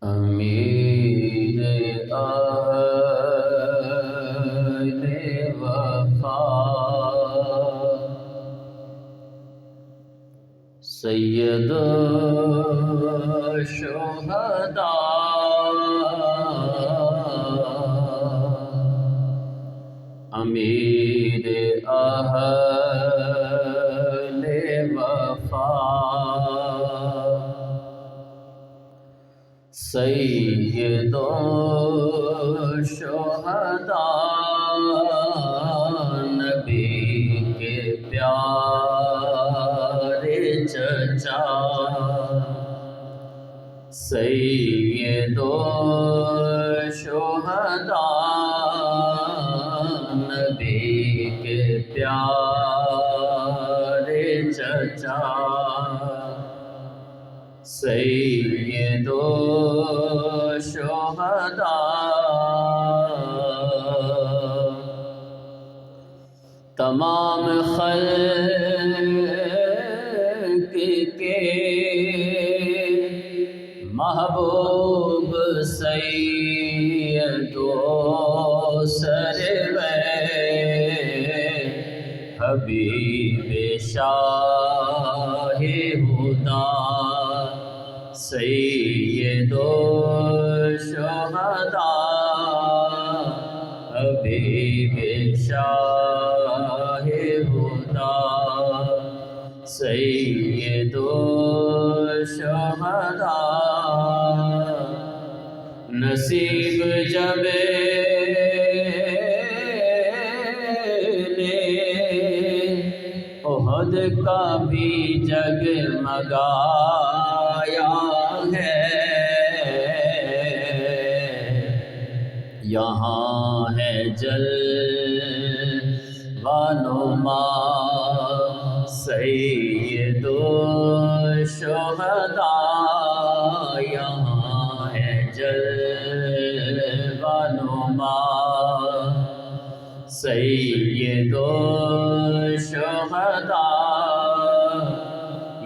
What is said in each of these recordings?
امیر اہل وفا سید الشہداء امیر اہل وفا سید الشہداء نبی کے پیارے چچا سید الشہداء نبی کے پیارے چچا سید الشہداء تمام خلق کے محبوب سید و سرور حبیب شاہ ہدا سید الشہداء حبیب شاہ ہدا سید الشہداء نصیب جب احد کا بھی جگمگایا ہے یہاں ہے جلوہ نما سید الشہداء یہاں ہے جلوہ نما سید الشہداء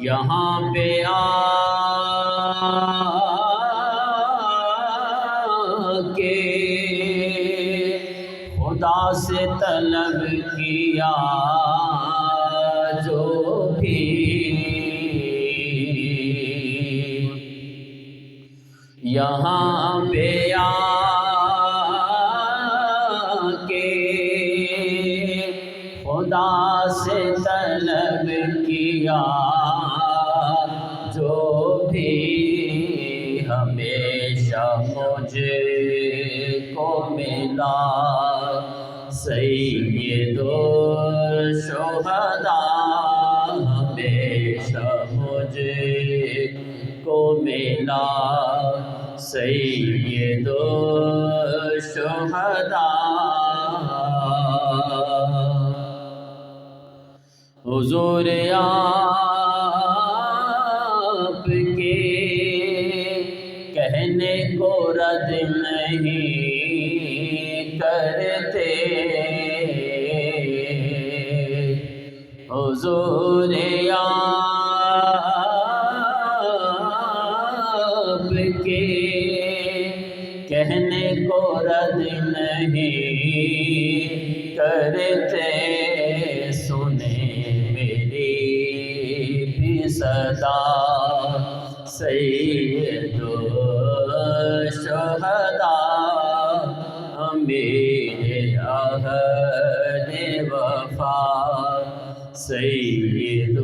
یہاں پہ آ کے خدا سے طلب کیا جو بھی یہاں پہ آ کے خدا سے طلب کیا جو بھی ہمیشہ مجھے کو ملا سید الشہداء ہمیشہ مجھے کو ملا سید الشہداء حضور آپ کے کہنے کو رد نہیں کرتے حضور آپ کے کہنے کو رد نہیں کرتے صدا سید الشہداء امیر اہل وفا سید